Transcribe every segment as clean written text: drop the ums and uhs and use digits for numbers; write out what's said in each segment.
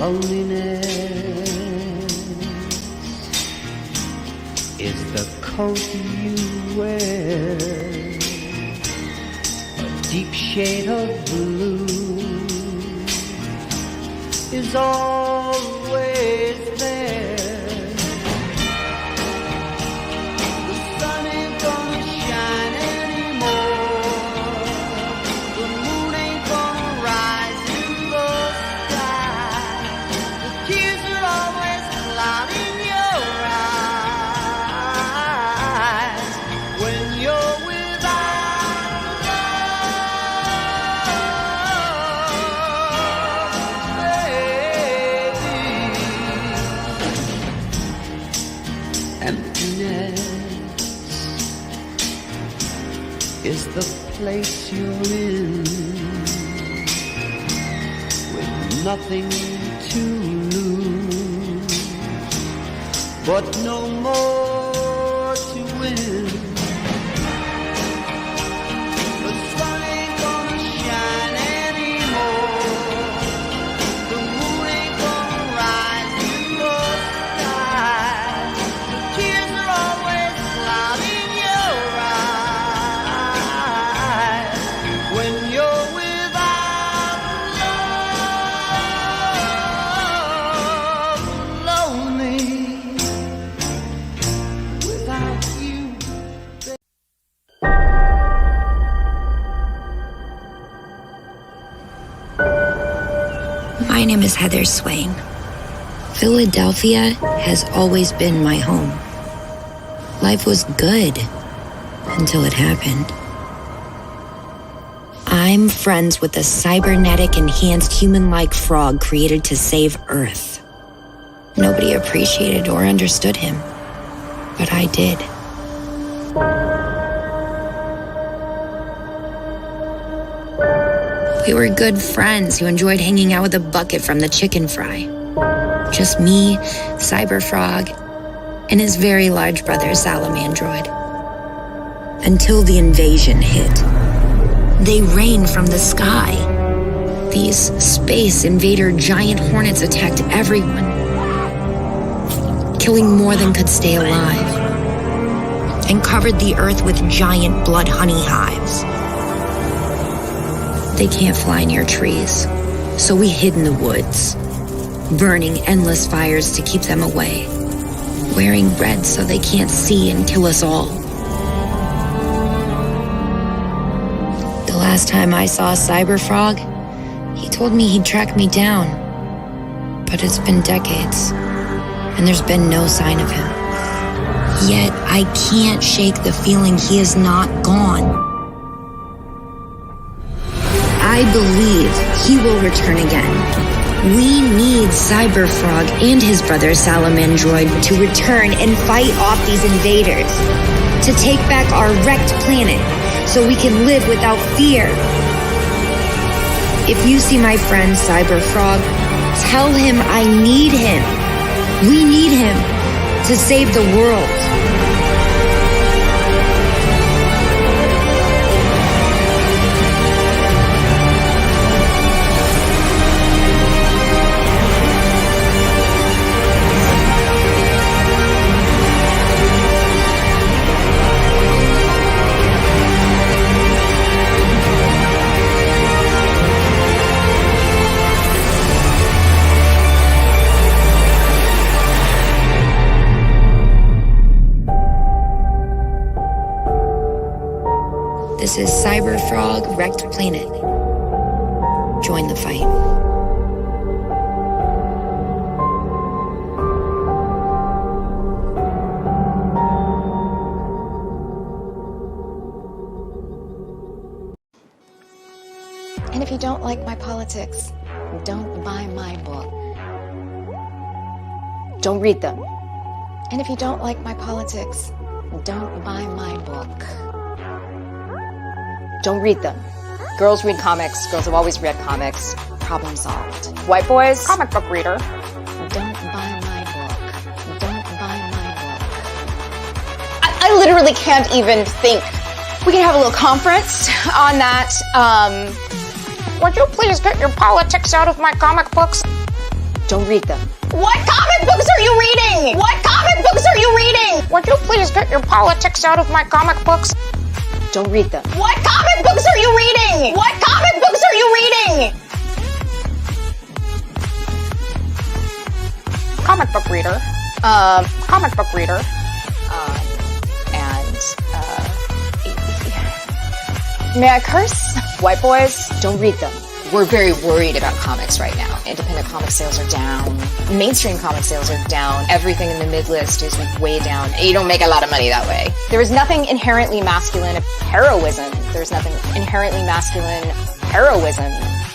Loneliness is the coat you wear, a deep shade of blue is always there. The sun ain't gonna shine anymore, the moon ain't gonna rise in the sky, the tears are always clouding your eyes when you're without love, baby. Emptiness is the place you're in, with nothing to lose, but no more to win. The sun ain't gonna shine anymore, the moon ain't gonna rise in the sky, the tears are always clouding your eyes when you're without love, lonely without you. My name is Heather Swain. Philadelphia has always been my home. Life was good until it happened. I'm friends with a cybernetic enhanced human-like frog created to save Earth. Nobody appreciated or understood him, but I did. We were good friends who enjoyed hanging out with a bucket from the chicken fry. Just me, Cyberfrog, and his very large brother, Salamandroid. Until the invasion hit. They rained from the sky. These space invader giant hornets attacked everyone, killing more than could stay alive, and covered the earth with giant blood honey hives. They can't fly near trees, so we hid in the woods, burning endless fires to keep them away, wearing red so they can't see and kill us all. The last time I saw Cyberfrog, he told me he'd track me down, but it's been decades, and there's been no sign of him. Yet I can't shake the feeling he is not gone. I believe he will return again. We need Cyberfrog and his brother Salamandroid to return and fight off these invaders, to take back our wrecked planet so we can live without fear. If you see my friend Cyberfrog, tell him I need him. We need him to save the world. This is Cyberfrog Wrecked Planet. Join the fight. And if you don't like my politics, don't buy my book. Don't read them. And if you don't like my politics, don't buy my book. Don't read them. Girls read comics. Girls have always read comics. Problem solved. White boys, comic book reader. Don't buy my book. Don't buy my book. I literally can't even think. We can have a little conference on that. Would you please get your politics out of my comic books? Don't read them. What comic books are you reading? What comic books are you reading? Would you please get your politics out of my comic books? Don't read them. What comic books are you reading? What comic books are you reading? Comic book reader. Comic book reader. May I curse? White boys, don't read them. We're very worried about comics right now. Independent comic sales are down. Mainstream comic sales are down. Everything in the mid-list is way down. You don't make a lot of money that way. There is nothing inherently masculine of heroism. There's nothing inherently masculine heroism.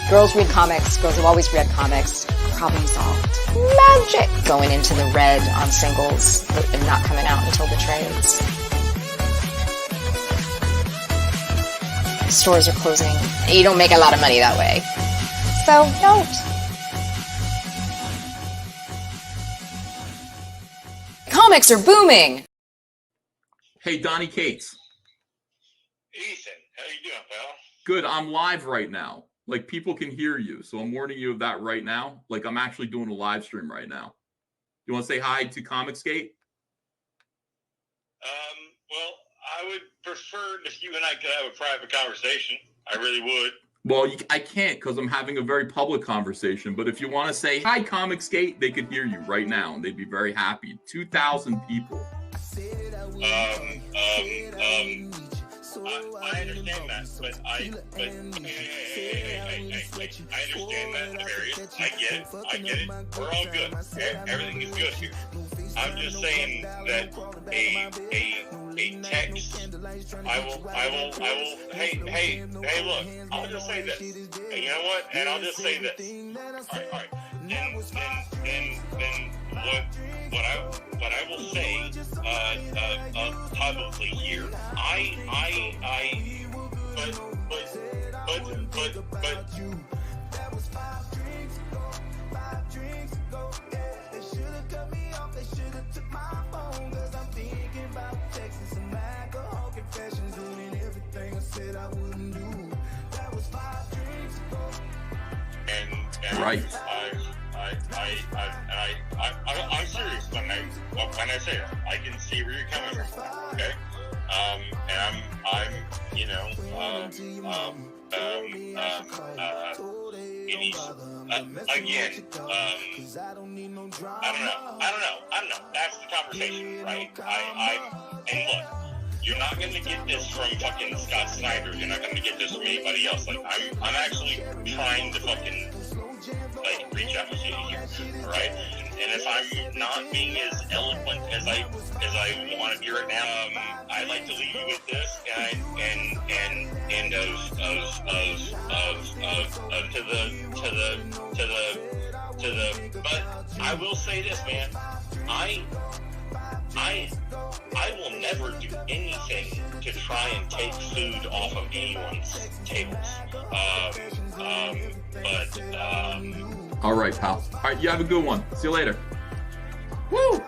Girls read comics. Girls have always read comics. Problem solved. Magic. Going into the red on singles and not coming out until the trades. Stores are closing. You don't make a lot of money that way. So, don't. Comics are booming. Hey, Donnie Cates. Ethan, how you doing, pal? Good, I'm live right now. Like, people can hear you, so I'm warning you of that right now. Like, I'm actually doing a live stream right now. You want to say hi to Comicsgate? Well, I would prefer if you and I could have a private conversation. I really would. Well, I can't because I'm having a very public conversation. But if you want to say hi, Comicsgate, they could hear you right now, and they'd be very happy. 2,000 people. I understand that, but hey, I understand that, Darius. I get it. We're all good. Everything is good here. I'm just saying that a text. I will. Hey, look. I'll just say this. And you know what? And I'll just say this. All right. Then what I will say publicly here. But Right. I'm serious when I say that. I can see where you're coming from. Okay. And I'm it is again. I don't know. That's the conversation, right? And look. You're not going to get this from fucking Scott Snyder. You're not going to get this from anybody else. Like, I'm actually trying to fucking, like, reach out to you here, all right? And if I'm not being as eloquent as I want to be right now, I'd like to leave you with this, but I will say this, man. I will never do anything to try and take food off of anyone's tables. All right, pal. All right, you have a good one. See you later. Woo!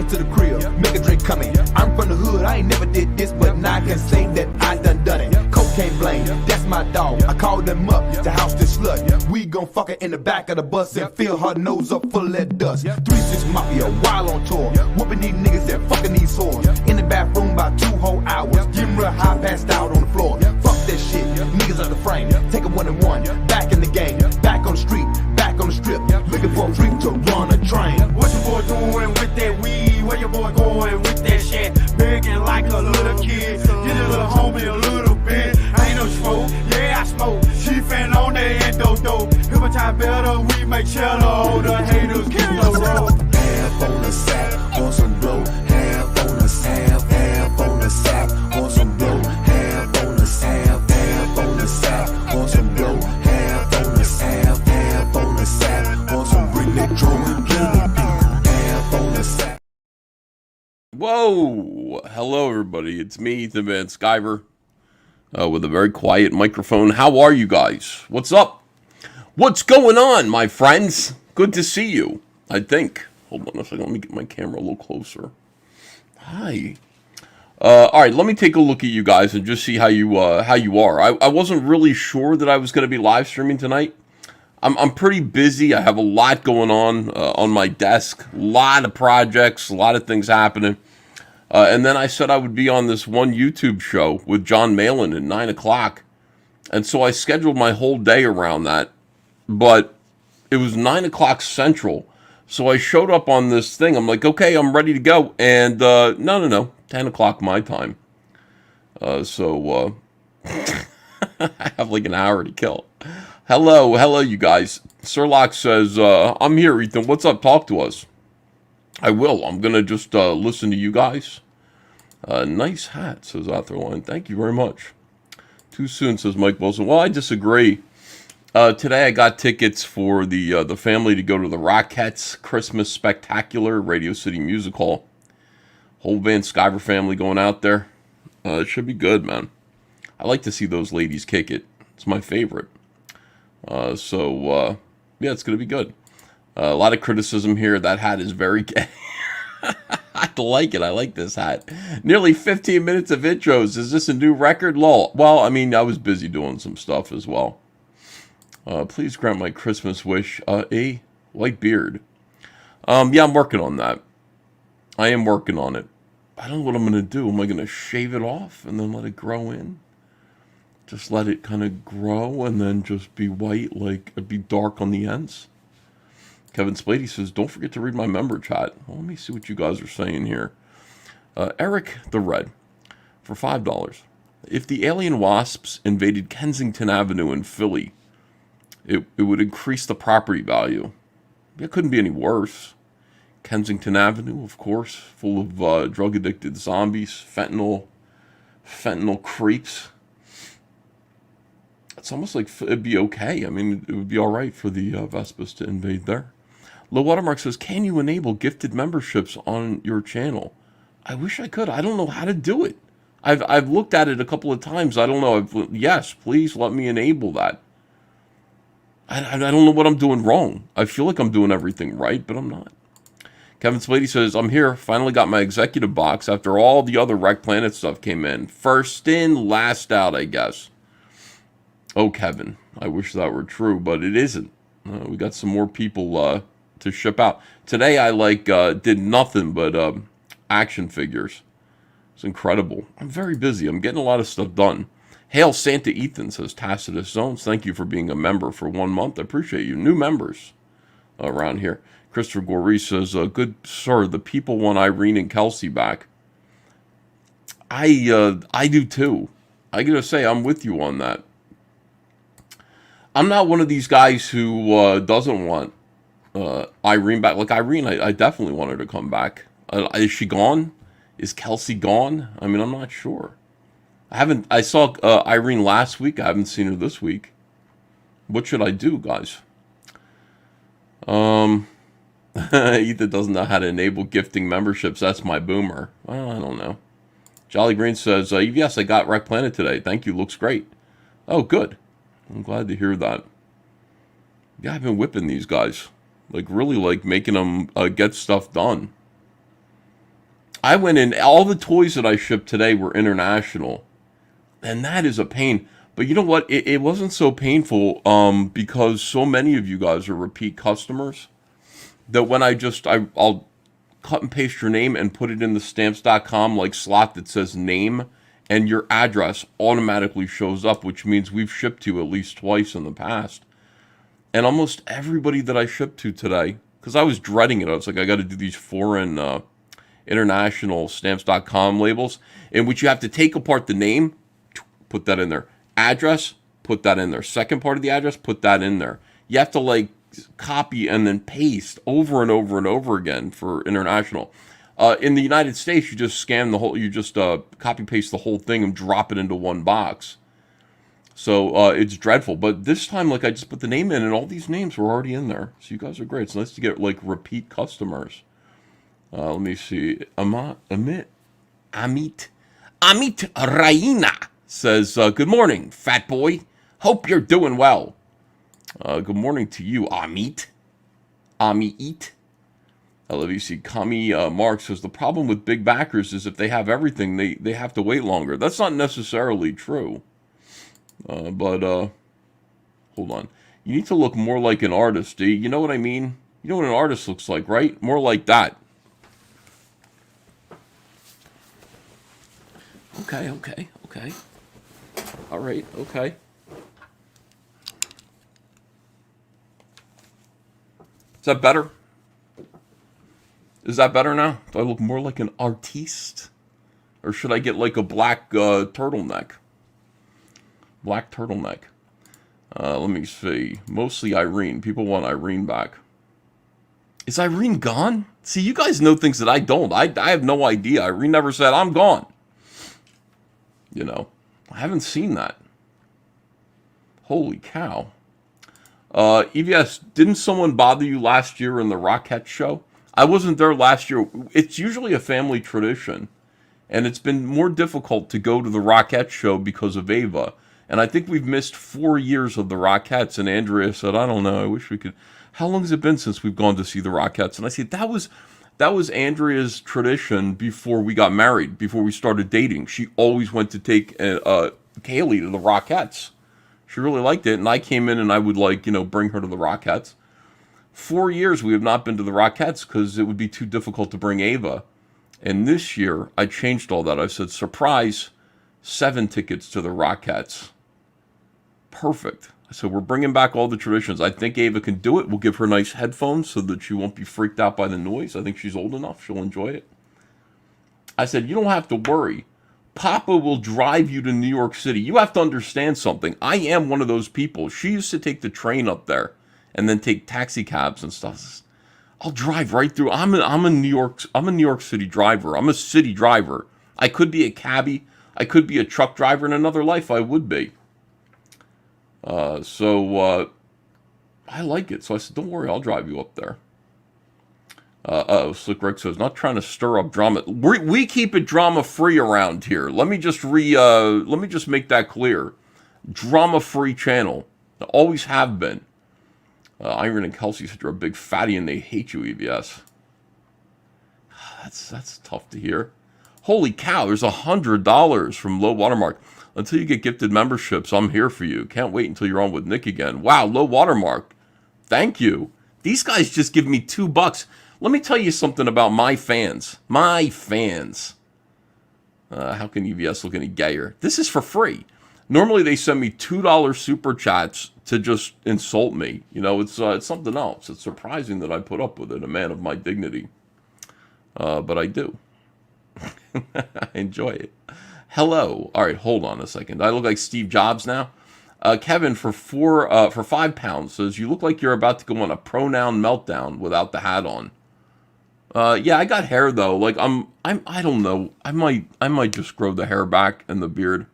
straight to the crib, make a drink coming. I'm from the hood, I ain't never did this, but now I can say that I done it. Cocaine blame, that's my dog. I called them up to house this slut. We gon' fuck her in the back of the bus and fill her nose up full of that dust. 3-6 Mafia, while on tour, whooping these niggas and fucking these whores. In the bathroom about 2 whole hours, getting real high, passed out on the floor. Fuck that shit, niggas out the frame. Take a 1-1, back in the game, back on the street, back on the strip, looking for a freak to run a train. What your boy doing with that weed? Where your boy going with that shit? Begging like a little kid, get a little homie a little bit. I ain't no smoke, yeah I smoke. She fan on that endo-do. Hypnotize better, we make cheddar. All the haters keep the road. Half on the sack, on some blow. Half on the sack, half on the sack, on some blow. Half on the sack, half on the sack, on some blow. Half on the sack, half on the sack, on some bring that drum again. Half on the sack. Whoa! Hello, everybody. It's me, the man Skyver, with a very quiet microphone. How are you guys? What's up? What's going on, my friends? Good to see you, I think. Hold on a second. Let me get my camera a little closer. Hi. All right, let me take a look at you guys and just see how you are. I wasn't really sure that I was going to be live streaming tonight. I'm pretty busy. I have a lot going on my desk. A lot of projects, a lot of things happening. And then I said I would be on this one YouTube show with John Malin at 9 o'clock. And so I scheduled my whole day around that. But it was 9 o'clock Central. So I showed up on this thing. I'm like, okay, I'm ready to go. And no, 10 o'clock my time. So I have like an hour to kill. Hello, you guys. Sirlock says, I'm here, Ethan. What's up? Talk to us. I will. I'm going to just listen to you guys. Nice hat, says Arthurline. Thank you very much. Too soon, says Mike Wilson. Well, I disagree. Today I got tickets for the family to go to the Rockettes Christmas Spectacular, Radio City Music Hall. Whole Van Skyver family going out there. It should be good, man. I like to see those ladies kick it. It's my favorite. Yeah, it's going to be good. A lot of criticism here. That hat is very gay. I like it. I like this hat. Nearly 15 minutes of intros. Is this a new record? Lol. Well, I mean, I was busy doing some stuff as well. Please grant my Christmas wish a white beard. Yeah, I'm working on that. I am working on it. I don't know what I'm going to do. Am I going to shave it off and then let it grow in? Just let it kind of grow and then just be white, like it'd be dark on the ends. Kevin Spady says, don't forget to read my member chat. Well, let me see what you guys are saying here. Eric the Red for $5. If the alien wasps invaded Kensington Avenue in Philly, it would increase the property value. It couldn't be any worse. Kensington Avenue, of course, full of drug-addicted zombies, fentanyl creeps. It's almost like it'd be okay. I mean, it would be all right for the Vespas to invade there. Low Watermark says, can you enable gifted memberships on your channel? I wish I could. I don't know how to do it. I've looked at it a couple of times. I don't know. Yes, please let me enable that. I don't know what I'm doing wrong. I feel like I'm doing everything right, but I'm not. Kevin Spady says, I'm here. Finally got my executive box after all the other Wreck Planet stuff came in. First in, last out, I guess. Oh, Kevin, I wish that were true, but it isn't. We got some more people to ship out. Today I did nothing but action figures. It's incredible. I'm very busy. I'm getting a lot of stuff done. Hail Santa Ethan, says Tacitus Zones. Thank you for being a member for 1 month. I appreciate you. New members around here. Christopher Gorey says, good sir, the people want Irene and Kelsey back. I do too. I gotta say, I'm with you on that. I'm not one of these guys who doesn't want Irene back. Like Irene, I definitely want her to come back. Is she gone? Is Kelsey gone? I mean, I'm not sure. I saw Irene last week. I haven't seen her this week. What should I do, guys? Ethan doesn't know how to enable gifting memberships. That's my boomer. Well, I don't know. Jolly Green says, yes, I got Wreck Planet today. Thank you. Looks great. Oh, good. I'm glad to hear that. Yeah, I've been whipping these guys. Like, really, like, making them get stuff done. I went in, all the toys that I shipped today were international. And that is a pain. But you know what? It wasn't so painful because so many of you guys are repeat customers that when I'll cut and paste your name and put it in the stamps.com like slot that says name, and your address automatically shows up, which means we've shipped to at least twice in the past. And almost everybody that I shipped to today, because I was dreading it, I was like, I got to do these foreign international stamps.com labels in which you have to take apart the name, put that in there. Address, put that in there. Second part of the address, put that in there. You have to like copy and then paste over and over and over again for international. In the United States, you just scan the whole, you just copy paste the whole thing and drop it into one box. So it's dreadful. But this time, like I just put the name in and all these names were already in there. So you guys are great. It's nice to get like repeat customers. Let me see. Amit Raina says, good morning, fat boy. Hope you're doing well. Good morning to you, Amit. Let me see. Kami Mark says, the problem with big backers is if they have everything, they have to wait longer. That's not necessarily true. But hold on. You need to look more like an artist, D. You know what I mean? You know what an artist looks like, right? More like that. Okay. All right, okay. Is that better? Is that better now? Do I look more like an artiste? Or should I get like a black turtleneck? Black turtleneck. Let me see. Mostly Irene. People want Irene back. Is Irene gone? See, you guys know things that I don't. I have no idea. Irene never said, I'm gone. You know, I haven't seen that. Holy cow. EVS, didn't someone bother you last year in the Rockette show? I wasn't there last year. It's usually a family tradition. And it's been more difficult to go to the Rockette show because of Ava. And I think we've missed 4 years of the Rockettes. And Andrea said, I don't know, I wish we could. How long has it been since we've gone to see the Rockettes? And I said, that was Andrea's tradition before we got married, before we started dating. She always went to take Kaylee to the Rockettes. She really liked it, and I came in and I would bring her to the Rockettes. 4 years we have not been to the Rockettes because it would be too difficult to bring Ava. And this year I changed all that. I said, surprise, 7 tickets to the Rockettes. Perfect. So we're bringing back all the traditions. I think Ava can do it. We'll give her nice headphones so that she won't be freaked out by the noise. I think she's old enough. She'll enjoy it. I said, you don't have to worry. Papa will drive you to New York City. You have to understand something. I am one of those people. She used to take the train up there and then take taxi cabs and stuff. I'll drive right through. I'm a New York City driver. I'm a city driver. I could be a cabbie. I could be a truck driver. In another life, I would be. So I like it. So I said, don't worry, I'll drive you up there. Slick Rick says, not trying to stir up drama. We keep it drama free around here. Let me just make that clear. Drama free channel. Always have been. Iron and Kelsey said you're a big fatty and they hate you, EVS. That's tough to hear. Holy cow, there's $100 from Low Watermark. Until you get gifted memberships, I'm here for you. Can't wait until you're on with Nick again. Wow, Low Watermark. Thank you. These guys just give me $2. Let me tell you something about my fans. My fans. How can EVS look any gayer? This is for free. Normally they send me $2 super chats to just insult me. You know, it's something else. It's surprising that I put up with it, a man of my dignity. But I do. I enjoy it. Hello. All right, hold on a second. I look like Steve Jobs now. Kevin for £5 says you look like you're about to go on a pronoun meltdown without the hat on. Yeah, I got hair though. Like I don't know. I might just grow the hair back and the beard.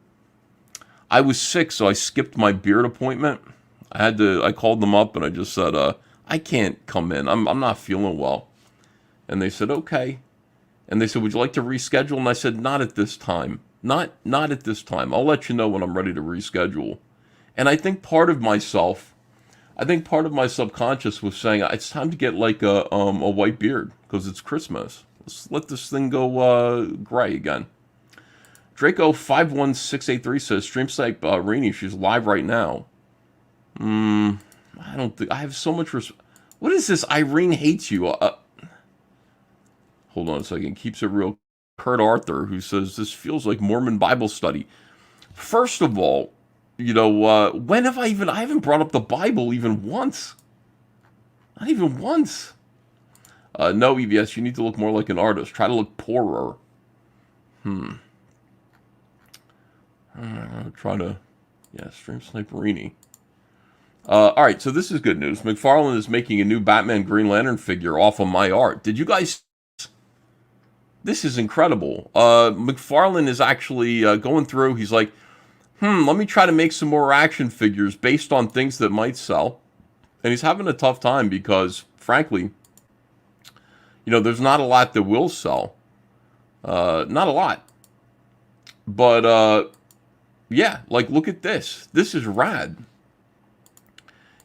I was sick, so I skipped my beard appointment. I called them up and I just said, I can't come in. I'm not feeling well. And they said, okay. And they said, would you like to reschedule? And I said, not at this time. Not at this time. I'll let you know when I'm ready to reschedule. And I think part of my subconscious was saying, it's time to get like a white beard because it's Christmas. Let's let this thing go gray again. Draco51683 says, Stream Snipe Rini, she's live right now. I don't think, I have so much what is this? Irene hates you. Hold on a second. Keeps it real. Kurt Arthur, who says, this feels like Mormon Bible study. First of all, you know, when have I haven't brought up the Bible even once. Not even once. No, EVS, you need to look more like an artist. Try to look poorer. Try to, Stream Sniperini. Alright, so this is good news. McFarlane is making a new Batman Green Lantern figure off of my art. Did you guys... This is incredible. McFarlane is actually going through, he's like, let me try to make some more action figures based on things that might sell. And he's having a tough time because, frankly, you know, there's not a lot that will sell. Not a lot. But, yeah, like, look at this. This is rad.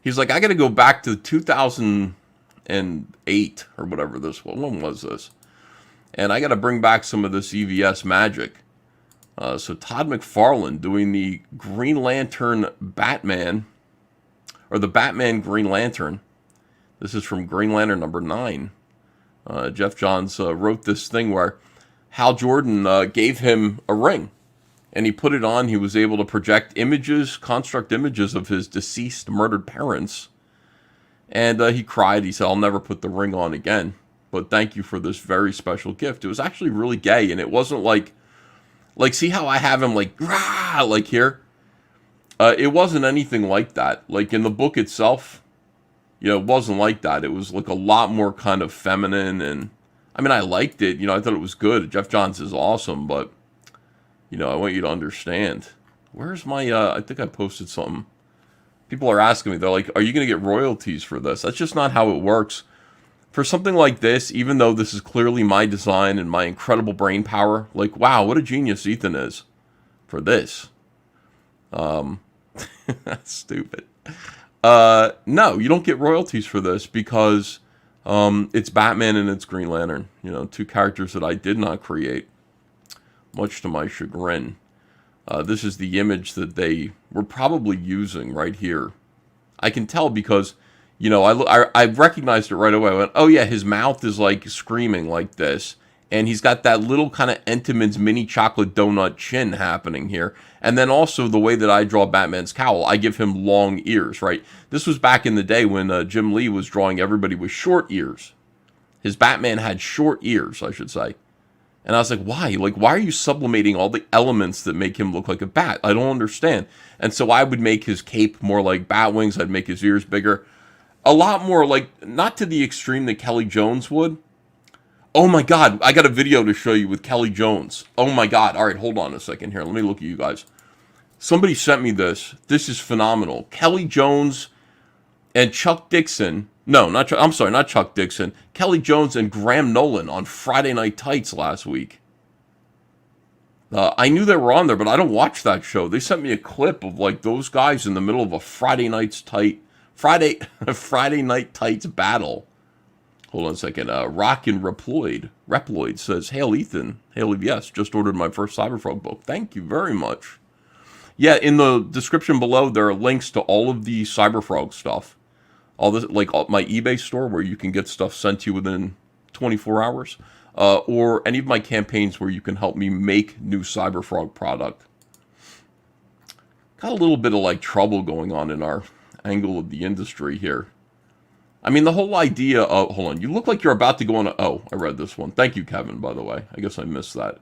He's like, I got to go back to 2008 or whatever this was. When was this? And I got to bring back some of this EVS magic. So Todd McFarlane doing the Green Lantern Batman, or the Batman Green Lantern. This is from Green Lantern number 9. Jeff Johns wrote this thing where Hal Jordan gave him a ring. And he put it on. He was able to project images, construct images of his deceased, murdered parents. And he cried. He said, I'll never put the ring on again. But thank you for this very special gift. It was actually really gay. And it wasn't like see how I have him like, rah, like here? It wasn't anything like that. Like in the book itself, you know, it wasn't like that. It was like a lot more kind of feminine. And I mean, I liked it. You know, I thought it was good. Jeff Johns is awesome. But, you know, I want you to understand. Where's my, I think I posted something. People are asking me, they're like, are you going to get royalties for this? That's just not how it works. For something like this, even though this is clearly my design and my incredible brain power, like, wow, what a genius Ethan is for this. That's stupid. No, you don't get royalties for this because it's Batman and it's Green Lantern. You know, two characters that I did not create, much to my chagrin. This is the image that they were probably using right here. I can tell because, you know, I recognized it right away. I went, oh yeah, his mouth is like screaming like this. And he's got that little kind of Entenmann's mini chocolate donut chin happening here. And then also the way that I draw Batman's cowl, I give him long ears, right? This was back in the day when Jim Lee was drawing everybody with short ears. His Batman had short ears, I should say. And I was like, why? Like, why are you sublimating all the elements that make him look like a bat? I don't understand. And so I would make his cape more like bat wings. I'd make his ears bigger. A lot more like, not to the extreme that Kelly Jones would. Oh my God, I got a video to show you with Kelly Jones. Oh my God. All right, hold on a second here. Let me look at you guys. Somebody sent me this. This is phenomenal. Kelly Jones and Chuck Dixon. No, I'm sorry, not Chuck Dixon. Kelly Jones and Graham Nolan on Friday Night Tights last week. I knew they were on there, but I don't watch that show. They sent me a clip of like those guys in the middle of a Friday Night Tights battle. Hold on a second. Rockin' Reploid says, Hail Ethan. Hail yes, just ordered my first Cyberfrog book. Thank you very much. Yeah, in the description below, there are links to all of the Cyberfrog stuff. All this, like my eBay store where you can get stuff sent to you within 24 hours. Or any of my campaigns where you can help me make new Cyberfrog product. Got a little bit of like trouble going on in our angle of the industry here. I mean, the whole idea of... Hold on. You look like you're about to go on a... Oh, I read this one. Thank you, Kevin, by the way. I guess I missed that.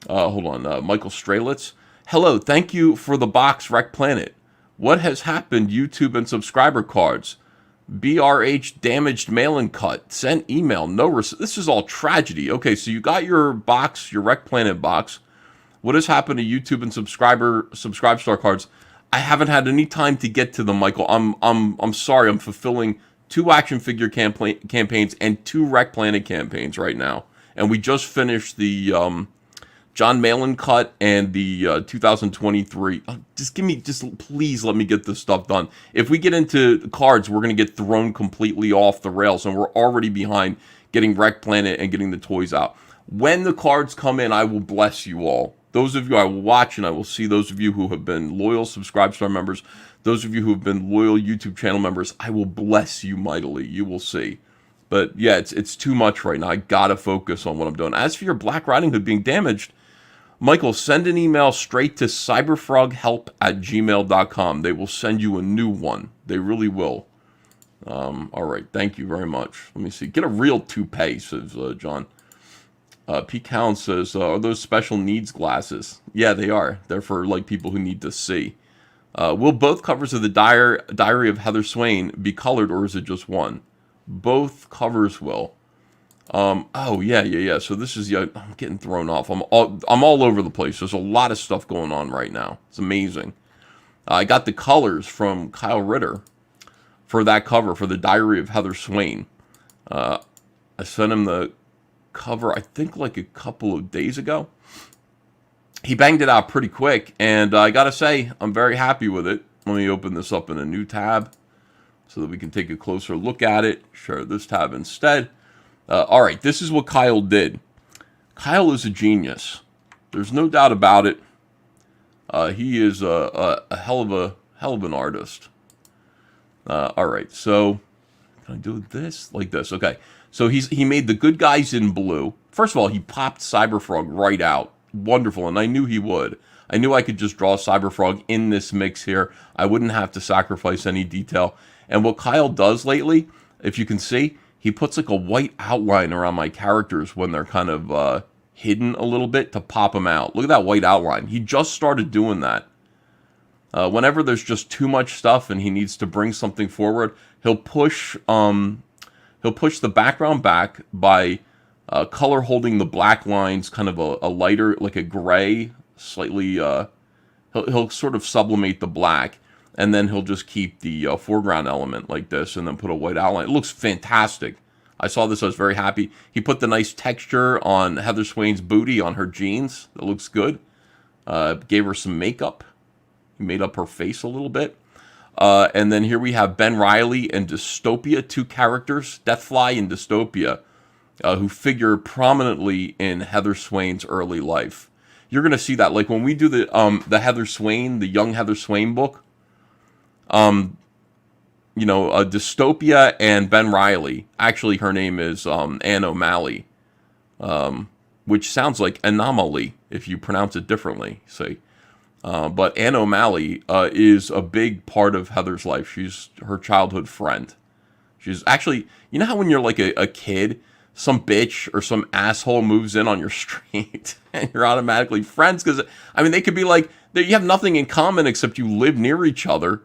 Hold on. Michael Strelitz. Hello. Thank you for the box, Wreck Planet. What has happened, YouTube and subscriber cards? BRH damaged mail-in cut. Sent email. No This is all tragedy. Okay, so you got your box, your Wreck Planet box. What has happened to YouTube and Subscribe Star cards? I haven't had any time to get to them, Michael. I'm sorry. I'm fulfilling 2 action figure campaigns and 2 Wreck Planet campaigns right now. And we just finished the John Malin cut and the 2023. Just please let me get this stuff done. If we get into cards, we're going to get thrown completely off the rails, and we're already behind getting Wreck Planet and getting the toys out. When the cards come in, I will bless you all. Those of you I will watch, and I will see those of you who have been loyal Subscribe Star members, those of you who have been loyal YouTube channel members, I will bless you mightily. You will see. But yeah, it's too much right now. I gotta focus on what I'm doing. As for your Black Riding Hood being damaged, Michael, send an email straight to cyberfroghelp@gmail.com. They will send you a new one. They really will. All right, thank you very much. Let me see. Get a real toupee, says John. Pete Cowan says, are those special needs glasses? Yeah, they are. They're for like people who need to see. Will both covers of the Diary of Heather Swain be colored, or is it just one? Both covers will. Oh yeah. So this is, I'm getting thrown off. I'm all over the place. There's a lot of stuff going on right now. It's amazing. I got the colors from Kyle Ritter for that cover for the Diary of Heather Swain. I sent him the cover, I think like a couple of days ago. He banged it out pretty quick, and I gotta say, I'm very happy with it. Let me open this up in a new tab so that we can take a closer look at it. Share this tab instead. All right, this is what Kyle did. Kyle is a genius. There's no doubt about it. He is a hell of an artist. All right, so can I do this like this? Okay, so he made the good guys in blue. First of all, he popped Cyberfrog right out. Wonderful, and I knew he would. I knew I could just draw Cyberfrog in this mix here. I wouldn't have to sacrifice any detail. And what Kyle does lately, if you can see, he puts like a white outline around my characters when they're kind of hidden a little bit to pop them out. Look at that white outline. He just started doing that. Whenever there's just too much stuff and he needs to bring something forward, he'll push the background back by color holding the black lines kind of a lighter, like a gray, slightly, he'll sort of sublimate the black, and then he'll just keep the foreground element like this and then put a white outline. It looks fantastic. I saw this, I was very happy. He put the nice texture on Heather Swain's booty on her jeans. That looks good. Gave her some makeup. He made up her face a little bit. And then here we have Ben Reilly and Dystopia, two characters, Deathfly and Dystopia, who figure prominently in Heather Swain's early life. You're going to see that. Like when we do the Heather Swain, the young Heather Swain book, Dystopia and Ben Reilly, actually her name is Anne O'Malley, which sounds like anomaly if you pronounce it differently, say. But Anne O'Malley is a big part of Heather's life. She's her childhood friend. She's actually, you know how when you're like a kid, some bitch or some asshole moves in on your street and you're automatically friends? Because, I mean, they could be like, you have nothing in common except you live near each other.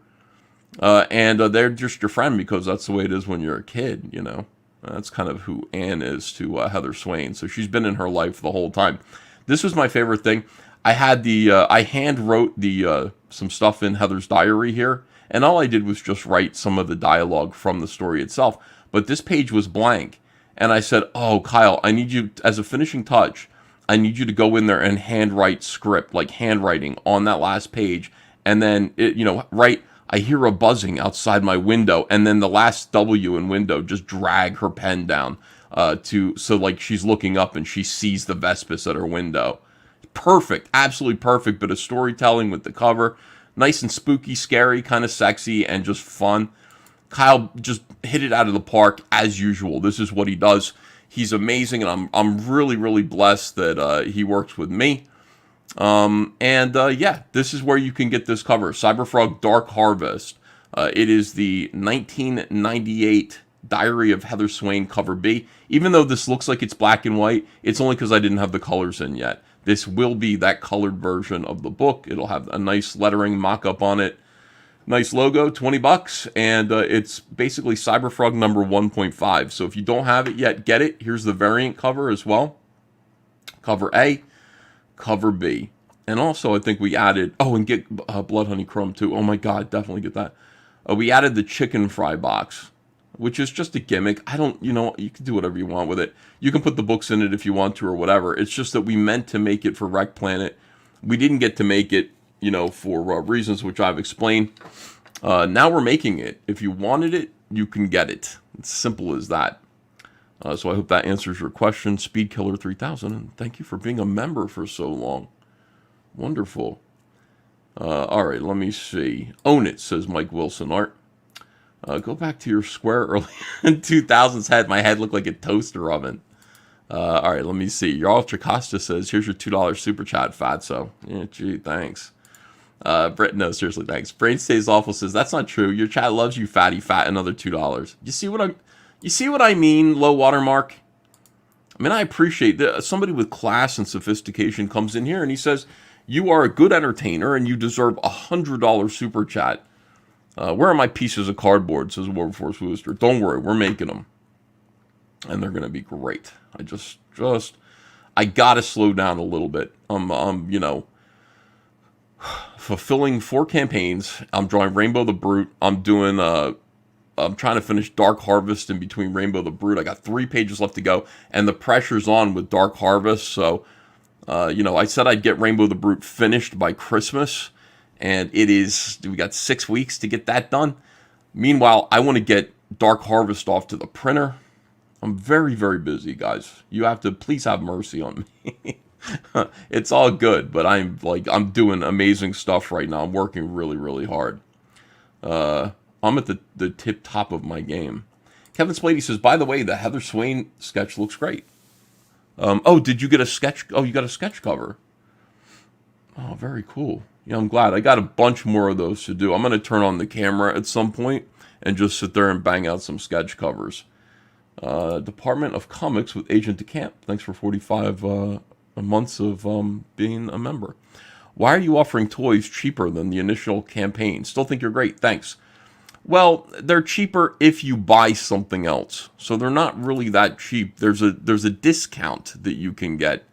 And they're just your friend because that's the way it is when you're a kid, you know. That's kind of who Anne is to Heather Swain. So she's been in her life the whole time. This was my favorite thing. I had I hand wrote some stuff in Heather's diary here, and all I did was just write some of the dialogue from the story itself. But this page was blank, and I said, "Oh, Kyle, I need you as a finishing touch. I need you to go in there and handwrite script, like handwriting on that last page, and then write. I hear a buzzing outside my window, and then the last W in window, just drag her pen down so like she's looking up and she sees the Vespis at her window." Perfect, absolutely perfect bit of storytelling with the cover. Nice and spooky, scary, kind of sexy, and just fun. Kyle just hit it out of the park as usual. This is what he does. He's amazing, and I'm really, really blessed that he works with me. Yeah, this is where you can get this cover. Cyberfrog Dark Harvest. It is the 1998 Diary of Heather Swain cover B. Even though this looks like it's black and white, it's only because I didn't have the colors in yet. This will be that colored version of the book. It'll have a nice lettering mock-up on it. Nice logo, $20, and it's basically Cyberfrog number 1.5. So if you don't have it yet, get it. Here's the variant cover as well. Cover A, cover B. And also I think we added, and get Blood Honey Chrome too. Oh my God, definitely get that. We added the chicken fry box, which is just a gimmick. You can do whatever you want with it. You can put the books in it if you want to or whatever. It's just that we meant to make it for Wreck Planet. We didn't get to make it, for reasons which I've explained. Now we're making it. If you wanted it, you can get it. It's simple as that. So I hope that answers your question, Speed Killer 3000, and thank you for being a member for so long. Wonderful. All right, let me see. Own it, says Mike Wilson Art. Go back to your square early 2000s head. My head looked like a toaster oven. All right, let me see. Your Ultra Costa says, here's your $2 super chat, Fatso. Yeah, gee, thanks. Brett, no, seriously, thanks. Brain Stays Awful says, that's not true. Your chat loves you, fatty fat, another $2. You see what I mean, low watermark? I mean, I appreciate that somebody with class and sophistication comes in here and he says, you are a good entertainer and you deserve $100 super chat. Where are my pieces of cardboard, says Warforce Booster. Don't worry, we're making them. And they're going to be great. I got to slow down a little bit. I'm fulfilling 4 campaigns. I'm drawing Rainbow the Brute. I'm trying to finish Dark Harvest in between Rainbow the Brute. I got 3 pages left to go, and the pressure's on with Dark Harvest. So, I said I'd get Rainbow the Brute finished by Christmas, and we got 6 weeks to get that done. Meanwhile, I want to get Dark Harvest off to the printer. I'm very, very busy, guys. You have to please have mercy on me. It's all good, but I'm doing amazing stuff right now. I'm working really, really hard. I'm at the tip top of my game. Kevin Splady says, by the way, the Heather Swain sketch looks great. Did you get a sketch? Oh, you got a sketch cover. Oh, very cool. Yeah, I'm glad. I got a bunch more of those to do. I'm going to turn on the camera at some point and just sit there and bang out some sketch covers. Department of Comics with Agent DeCamp. Thanks for 45 months of being a member. Why are you offering toys cheaper than the initial campaign? Still think you're great. Thanks. Well, they're cheaper if you buy something else. So they're not really that cheap. There's a discount that you can get.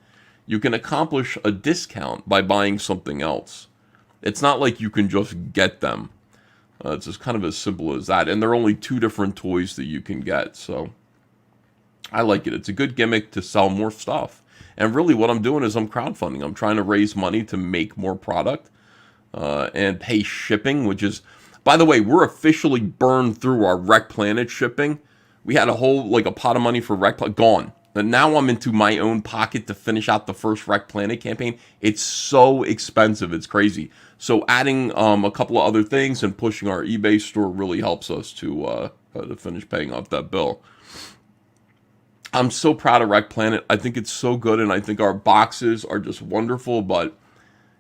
You can accomplish a discount by buying something else. It's not like you can just get them. It's just kind of as simple as that. And there are only 2 different toys that you can get. So I like it. It's a good gimmick to sell more stuff. And really what I'm doing is I'm crowdfunding. I'm trying to raise money to make more product and pay shipping, which is, by the way, we're officially burned through our Wreck Planet shipping. We had a pot of money for Wreck Planet, gone. And now I'm into my own pocket to finish out the first Wreck Planet campaign. It's so expensive. It's crazy. So adding a couple of other things and pushing our eBay store really helps us to finish paying off that bill. I'm so proud of Wreck Planet. I think it's so good, and I think our boxes are just wonderful. But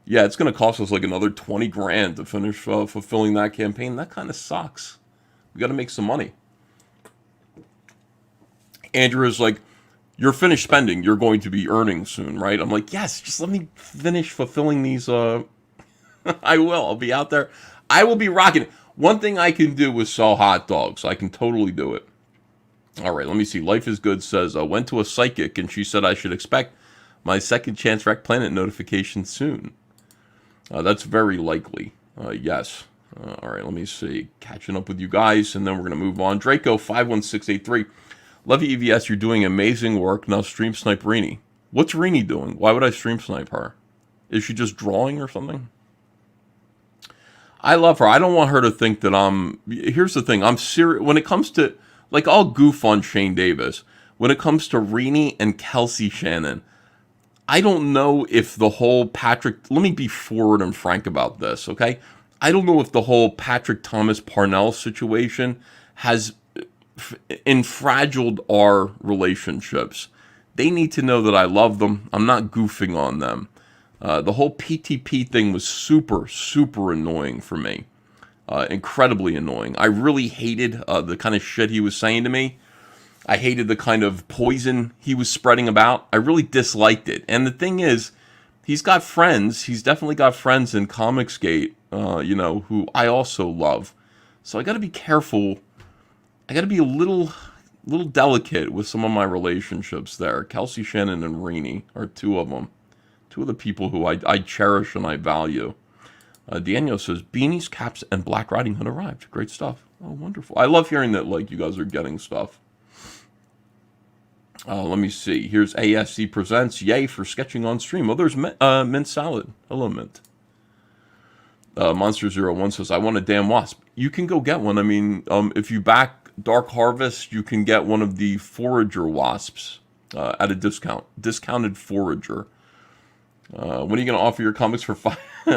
yeah, it's going to cost us like another $20,000 to finish fulfilling that campaign. That kind of sucks. We got to make some money. Andrew is like, you're finished spending. You're going to be earning soon, right? I'm like, yes, just let me finish fulfilling these. I will. I'll be out there. I will be rocking it. One thing I can do is sell hot dogs. I can totally do it. All right, let me see. Life is Good says, I went to a psychic and she said I should expect my second chance Wreck Planet notification soon. That's very likely. Yes. All right, let me see. Catching up with you guys, and then we're going to move on. Draco 51683. Love you, EVS. You're doing amazing work. Now stream snipe Rini. What's Rini doing? Why would I stream snipe her? Is she just drawing or something? I love her. I don't want her to think that I'm... Here's the thing. I'm serious. When it comes to... I'll goof on Shane Davis. When it comes to Rini and Kelsey Shannon, I don't know if the whole Patrick... Let me be forward and frank about this, okay? I don't know if the whole Patrick Thomas Parnell situation has enfragiled our relationships. They need to know that I love them. I'm not goofing on them. The whole PTP thing was super, super annoying for me. Incredibly annoying. I really hated the kind of shit he was saying to me. I hated the kind of poison he was spreading about. I really disliked it. And the thing is, he's got friends. He's definitely got friends in Comicsgate, who I also love. So I got to be careful. I got to be a little delicate with some of my relationships there. Kelsey Shannon and Rini are 2 of them. 2 of the people who I cherish and I value. Daniel says, beanies, caps, and Black Riding Hood arrived. Great stuff. Oh, wonderful. I love hearing that, you guys are getting stuff. Let me see. Here's ASC Presents. Yay for sketching on stream. Oh, there's Mint Salad. Hello, Mint. Monster01 says, I want a damn wasp. You can go get one. I mean, if you back Dark Harvest, you can get one of the Forager wasps at a discount. Discounted Forager. When are you going to offer your comics for $5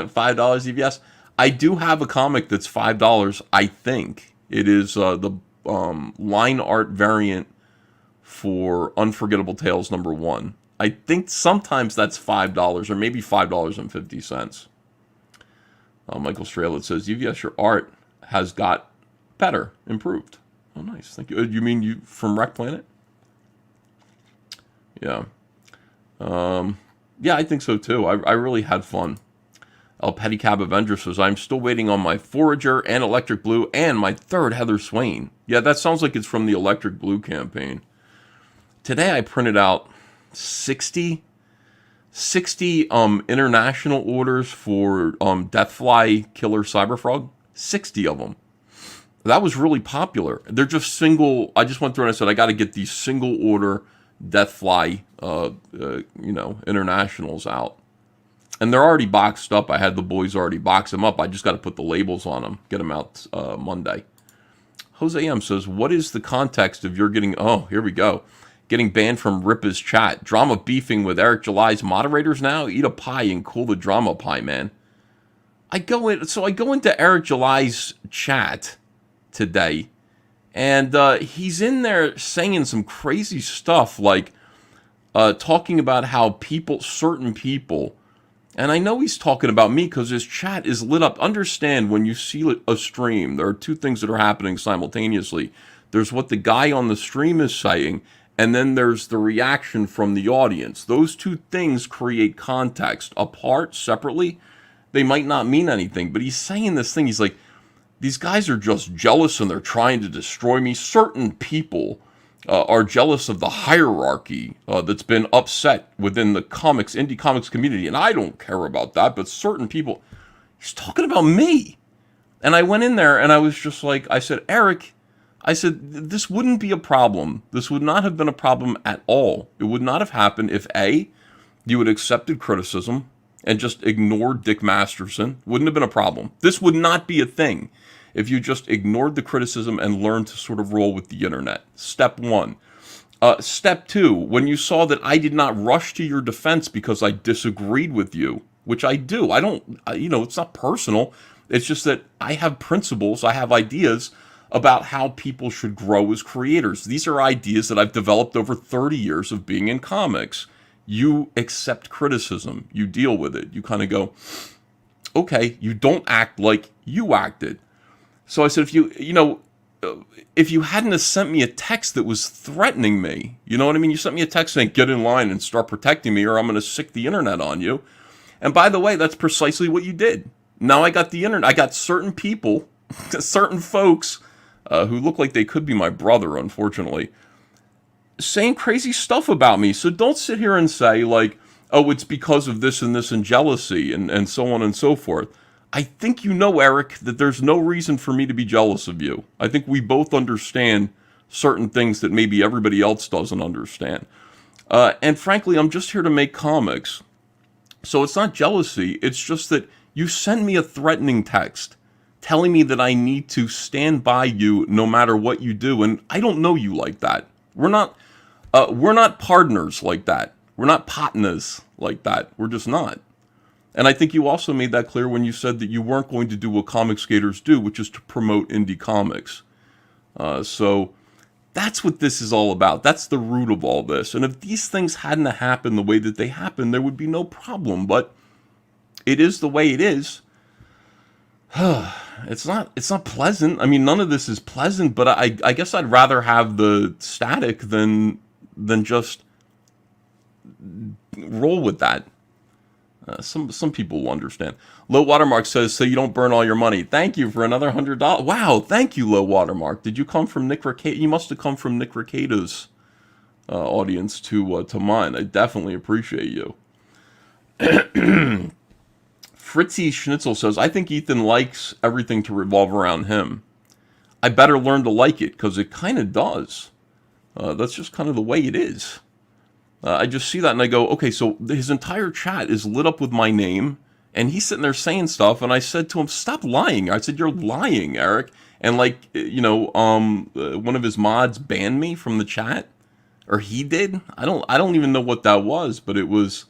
EVS? I do have a comic that's $5, I think. It is the line art variant for Unforgettable Tales #1. I think sometimes that's $5 or maybe $5.50. Michael Strelitz says, EVS, your art has got better, improved. Oh, nice. Thank you. You mean you from Wreck Planet? Yeah. Yeah, I think so too. I really had fun. El Pedicab Avenger says, I'm still waiting on my Forager and Electric Blue and my third Heather Swain. Yeah, that sounds like it's from the Electric Blue campaign. Today I printed out 60 international orders for Deathfly Killer Cyberfrog. 60 of them. That was really popular. They're just single. I just went through and I said, I got to get these single order Deathfly, internationals out. And they're already boxed up. I had the boys already box them up. I just got to put the labels on them, get them out Monday. Jose M says, what is the context of your getting, oh, here we go, getting banned from Rippa's chat? Drama beefing with Eric July's moderators now? Eat a pie and cool the drama pie, man. I go into Eric July's chat today, and he's in there saying some crazy stuff, like talking about how certain people, and I know he's talking about me because his chat is lit up. Understand, when you see a stream, there are two things that are happening simultaneously. There's what the guy on the stream is saying, and then there's the reaction from the audience. Those two things create context. Apart, separately, they might not mean anything, but he's saying this thing. He's like, these guys are just jealous and they're trying to destroy me. Certain people are jealous of the hierarchy that's been upset within the indie comics community. And I don't care about that, but certain people, he's talking about me. And I went in there and I was just like, I said, Eric, I said, this wouldn't be a problem. This would not have been a problem at all. It would not have happened if A, you had accepted criticism and just ignored Dick Masterson. Wouldn't have been a problem. This would not be a thing if you just ignored the criticism and learned to sort of roll with the internet. Step one. Step two, when you saw that I did not rush to your defense because I disagreed with you, which I do. I don't, it's not personal. It's just that I have principles, I have ideas about how people should grow as creators. These are ideas that I've developed over 30 years of being in comics. You accept criticism. You deal with it. You kind of go, okay, you don't act like you acted. So I said, if you hadn't have sent me a text that was threatening me, you know what I mean? You sent me a text saying, get in line and start protecting me or I'm going to sick the internet on you. And by the way, that's precisely what you did. Now I got the internet. I got certain people, certain folks who look like they could be my brother, unfortunately, saying crazy stuff about me. So don't sit here and say, like, oh, it's because of this and jealousy and so on and so forth. I think you know, Eric, that there's no reason for me to be jealous of you. I think we both understand certain things that maybe everybody else doesn't understand. And frankly, I'm just here to make comics. So it's not jealousy. It's just that you send me a threatening text telling me that I need to stand by you no matter what you do. And I don't know you like that. We're not partners like that. We're not partners like that. We're just not. And I think you also made that clear when you said that you weren't going to do what comic skaters do, which is to promote indie comics. So that's what this is all about. That's the root of all this. And if these things hadn't happened the way that they happened, there would be no problem. But it is the way it is. It's not pleasant. I mean, none of this is pleasant, but I guess I'd rather have the static than just roll with that. Some people will understand. Low Watermark says, so you don't burn all your money. Thank you for another $100. Wow, thank you, Low Watermark. Did you come from Nick Ricada? You must have come from Nick Ricada's audience to mine. I definitely appreciate you. Fritzy Schnitzel says, I think Ethan likes everything to revolve around him. I better learn to like it, because it kind of does. That's just kind of the way it is. I just see that and I go, okay, so his entire chat is lit up with my name, and he's sitting there saying stuff, and I said to him, stop lying. I said, you're lying, Eric. And like, one of his mods banned me from the chat, or he did. I don't even know what that was, but it was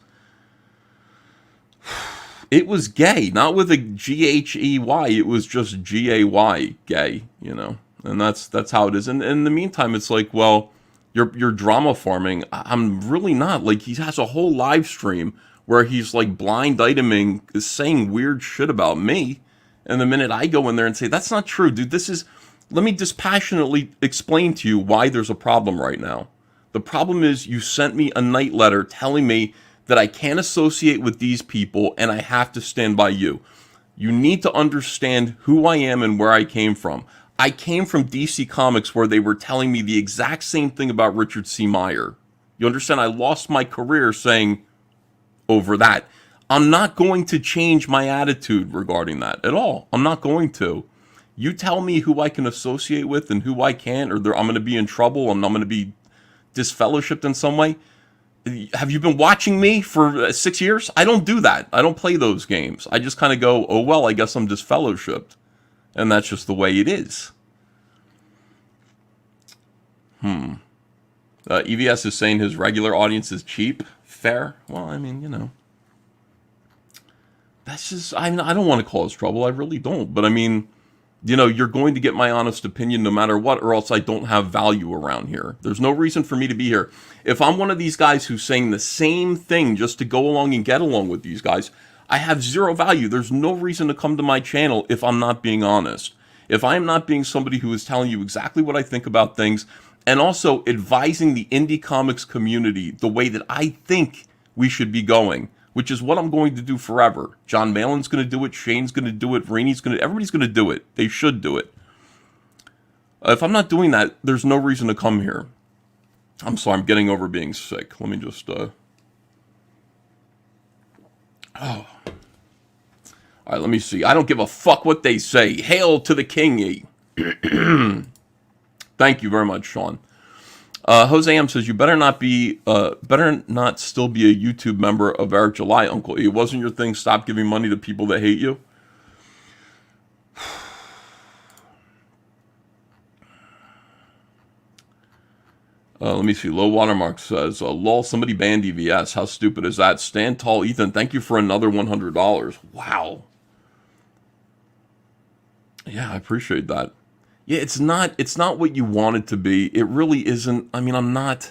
gay, not with a G-H-E-Y. It was just G-A-Y, gay, and that's how it is. And in the meantime, it's like, well, you're drama farming. I'm really not. Like, he has a whole live stream where he's like blind iteming, saying weird shit about me. And the minute I go in there and say, that's not true, dude, let me dispassionately explain to you why there's a problem right now. The problem is you sent me a night letter telling me that I can't associate with these people and I have to stand by you. You need to understand who I am and where I came from. I came from DC Comics where they were telling me the exact same thing about Richard C. Meyer. You understand? I lost my career saying over that. I'm not going to change my attitude regarding that at all. I'm not going to. You tell me who I can associate with and who I can't, or I'm going to be in trouble and I'm going to be disfellowshipped in some way. Have you been watching me for 6 years? I don't do that. I don't play those games. I just kind of go, oh, well, I guess I'm disfellowshipped. And that's just the way it is. EVS is saying his regular audience is cheap. Fair. Well, I mean, that's just, I don't want to cause trouble. I really don't. But I mean, you're going to get my honest opinion no matter what, or else I don't have value around here. There's no reason for me to be here. If I'm one of these guys who's saying the same thing just to go along and get along with these guys, I have zero value. There's no reason to come to my channel if I'm not being honest. If I'm not being somebody who is telling you exactly what I think about things, and also advising the indie comics community the way that I think we should be going, which is what I'm going to do forever. John Malin's going to do it. Shane's going to do it. Everybody's going to do it. They should do it. If I'm not doing that, there's no reason to come here. I'm sorry, I'm getting over being sick. Let me just, All right, let me see. I don't give a fuck what they say. Hail to the king. Thank you very much, Sean. Jose M says, you better not still be a YouTube member of Eric July, Uncle E. It wasn't your thing. Stop giving money to people that hate you. Let me see. Low Watermark says, lol, somebody banned EVS. How stupid is that? Stand tall, Ethan. Thank you for another $100. Wow. Yeah, I appreciate that. Yeah, it's not what you want it to be. It really isn't. I mean, I'm not.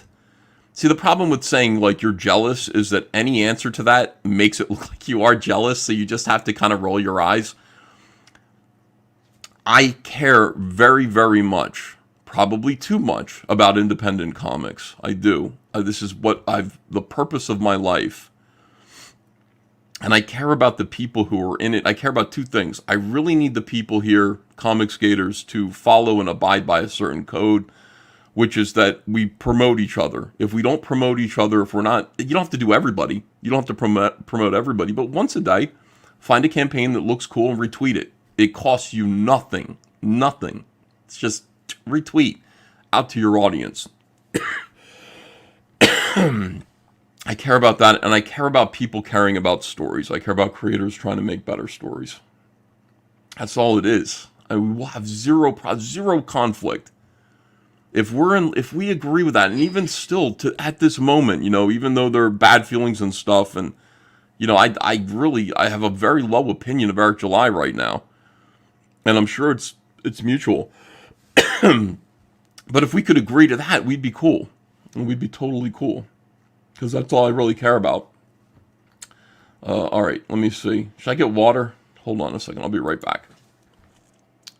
See, the problem with saying, like, you're jealous is that any answer to that makes it look like you are jealous, so you just have to kind of roll your eyes. I care very, very much, probably too much, about independent comics. I do. This is the purpose of my life. And I care about the people who are in it. I care about two things. I really need the people here, comic skaters, to follow and abide by a certain code, which is that we promote each other. If we don't promote each other, if we're not, you don't have to do everybody. You don't have to promote everybody. But once a day, find a campaign that looks cool and retweet it. It costs you nothing. Nothing. It's just retweet out to your audience. I care about that, and I care about people caring about stories. I care about creators trying to make better stories. That's all it is. We will have zero conflict. If we agree with that, and even still at this moment, even though there are bad feelings and stuff, and I have a very low opinion of Eric July right now, and I'm sure it's mutual. But if we could agree to that, we'd be cool, and we'd be totally cool. Because that's all I really care about. All right, let me see. Should I get water? Hold on a second. I'll be right back.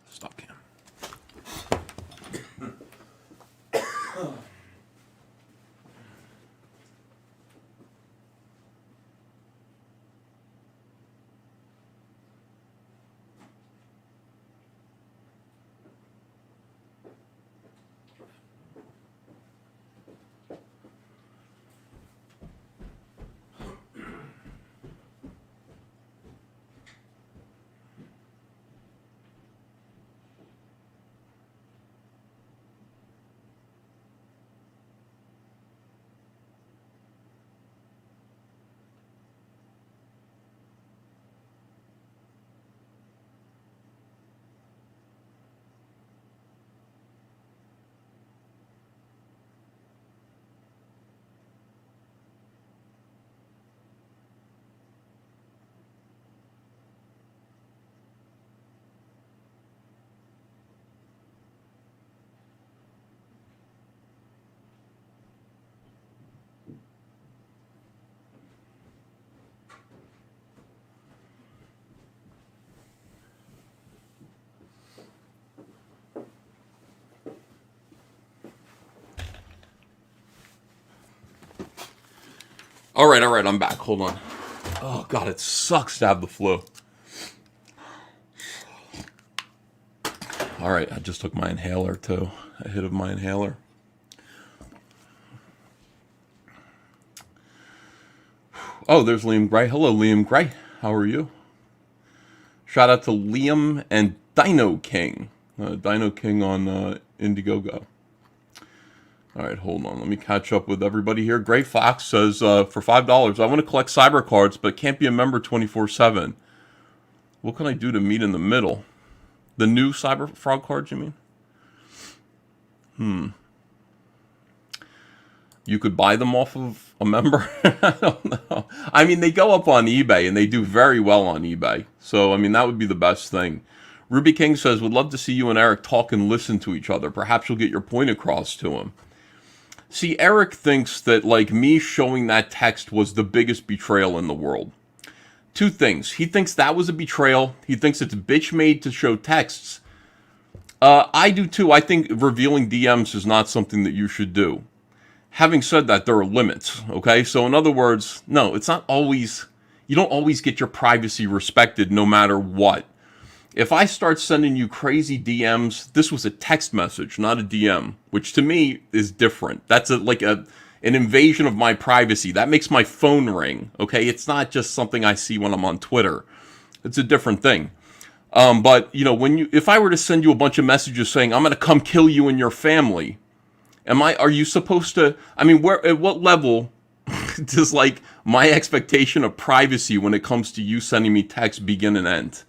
Stop cam. All right, I'm back. Hold on. Oh, God, it sucks to have the flu. All right, I just took my inhaler, too. A hit of my inhaler. Oh, there's Liam Gray. Hello, Liam Gray. How are you? Shout out to Liam and Dino King. Dino King on Indiegogo. All right, hold on. Let me catch up with everybody here. Gray Fox says, for $5, I want to collect cyber cards, but can't be a member 24/7. What can I do to meet in the middle? The new Cyberfrog cards, you mean? You could buy them off of a member? I don't know. I mean, they go up on eBay, and they do very well on eBay. So, I mean, that would be the best thing. Ruby King says, would love to see you and Eric talk and listen to each other. Perhaps you'll get your point across to him. See, Eric thinks that, like, me showing that text was the biggest betrayal in the world. Two things. He thinks that was a betrayal. He thinks it's bitch made to show texts. I do, too. I think revealing DMs is not something that you should do. Having said that, there are limits, okay? So in other words, no, it's not always, you don't always get your privacy respected no matter what. If I start sending you crazy DMs, this was a text message, not a DM, which to me is different. That's like an invasion of my privacy. That makes my phone ring, okay? It's not just something I see when I'm on Twitter. It's a different thing. But, you know, if I were to send you a bunch of messages saying, I'm going to come kill you and your family, are you supposed to, I mean, at what level does, like, my expectation of privacy when it comes to you sending me text begin and end?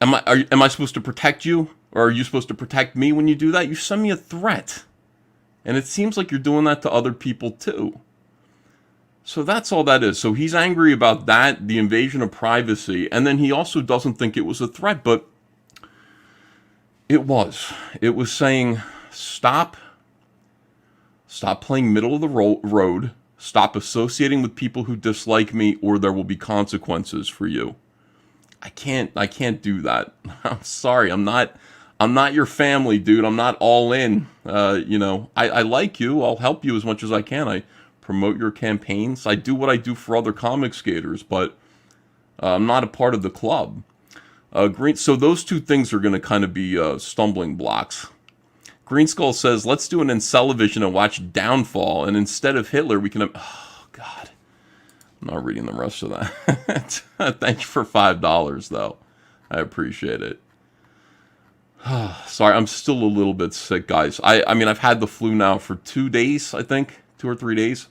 Am I supposed to protect you? Or are you supposed to protect me when you do that? You send me a threat. And it seems like you're doing that to other people, too. So that's all that is. So he's angry about that, the invasion of privacy, and then he also doesn't think it was a threat, but it was. It was saying, stop playing middle of the road, stop associating with people who dislike me, or there will be consequences for you. I can't do that. I'm sorry, I'm not your family, dude. I'm not all in. You know, I like you. I'll help you as much as I can. I promote your campaigns. I do what I do for other comic skaters, but I'm not a part of the club. So those two things are going to kind of be stumbling blocks. Green Skull says, let's do an Incelevision and watch Downfall, and instead of Hitler, we can have... Oh, God. I'm not reading the rest of that. Thank you for $5, though. I appreciate it. Sorry, I'm still a little bit sick, guys. I mean, I've had the flu now for 2 days, I think. 2 or 3 days.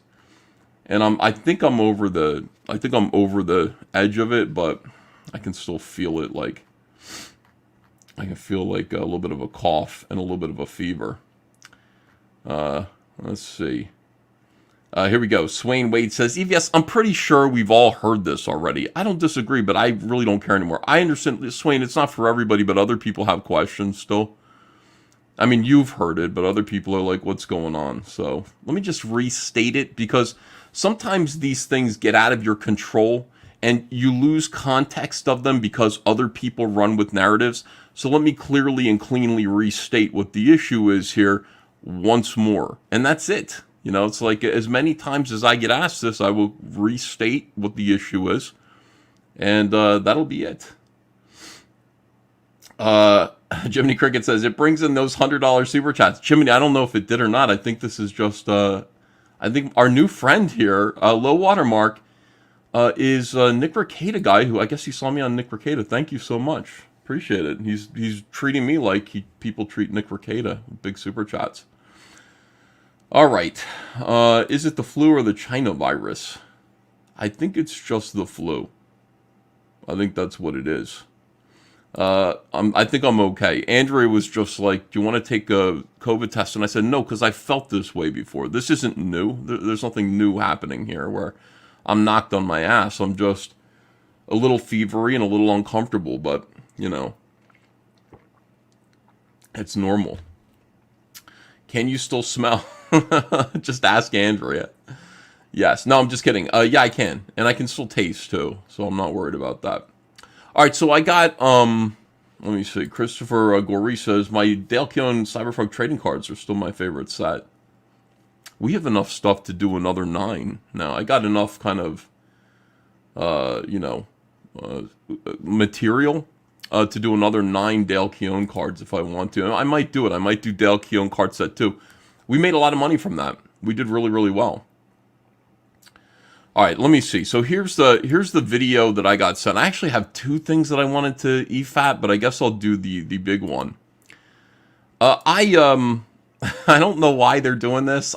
And I think I'm over the edge of it, but I can still feel it, like... I can feel like a little bit of a cough and a little bit of a fever. Let's see. Here we go. Swain Wade says, EVS, I'm pretty sure we've all heard this already. I don't disagree, but I really don't care anymore. I understand, Swain, it's not for everybody, but other people have questions still. I mean, you've heard it, but other people are like, what's going on? So let me just restate it, because sometimes these things get out of your control and you lose context of them because other people run with narratives. So let me clearly and cleanly restate what the issue is here once more. And that's it. You know, it's like as many times as I get asked this, I will restate what the issue is. And that'll be it. Jiminy Cricket says, it brings in those $100 super chats. Jiminy, I don't know if it did or not. I think this is just, I think our new friend here, Low Watermark, is Nick Ricada guy, who I guess he saw me on Nick Ricada. Thank you so much. Appreciate it. He's treating me like people treat Nick Ricada. Big super chats. All right. Is it the flu or the China virus? I think it's just the flu. I think that's what it is. I think I'm okay. Andrea was just like, do you want to take a COVID test? And I said, no, because I felt this way before. This isn't new. There's nothing new happening here where I'm knocked on my ass. I'm just a little fevery and a little uncomfortable, but, you know, it's normal. Can you still smell? Just ask Andrea. Yes. No, I'm just kidding. Yeah, I can. And I can still taste, too. So I'm not worried about that. All right, so I got, let me see. Christopher Gorey says, my Dale Keown Cyberfrog trading cards are still my favorite set. we have enough stuff to do another 9 now. I got enough kind of, material to do another 9 Dale Keown cards if I want to. I might do it. I might do Dale Keown card set 2. We made a lot of money from that. We did really, really well. All right, let me see. So here's the video that I got sent. I actually have 2 things that I wanted to EFAT, but I guess I'll do the big one. I don't know why they're doing this.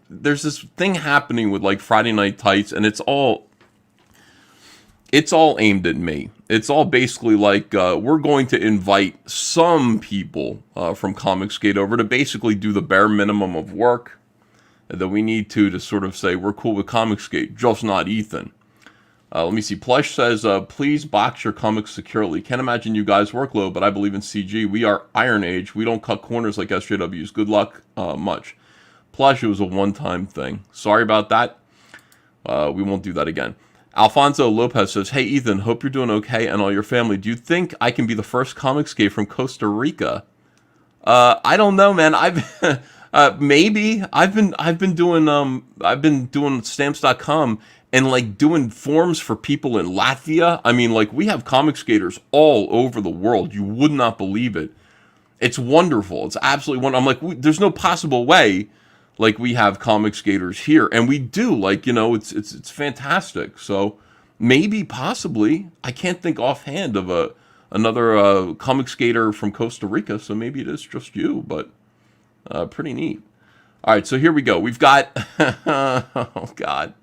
There's this thing happening with like Friday Night Tights, and it's all aimed at me. It's all basically like we're going to invite some people from Comicsgate over to basically do the bare minimum of work that we need to sort of say we're cool with Comicsgate, just not Ethan. Let me see. Plush says, please box your comics securely. Can't imagine you guys' workload, but I believe in CG. We are Iron Age. We don't cut corners like SJWs. Good luck, much. Plush, it was a one-time thing. Sorry about that. We won't do that again. Alfonso Lopez says, hey, Ethan, hope you're doing okay and all your family. Do you think I can be the first Comicsgate from Costa Rica? I don't know, man. Maybe. I've been doing stamps.com and like doing forms for people in Latvia. I mean, like we have Comicsgaters all over the world. You would not believe it. It's wonderful. It's absolutely wonderful. I'm like, there's no possible way like we have Comicsgaters here, and we do. Like, you know, it's fantastic. So maybe, possibly, I can't think offhand of another Comicsgater from Costa Rica. So maybe it is just you, but pretty neat. All right, so here we go. We've got oh God.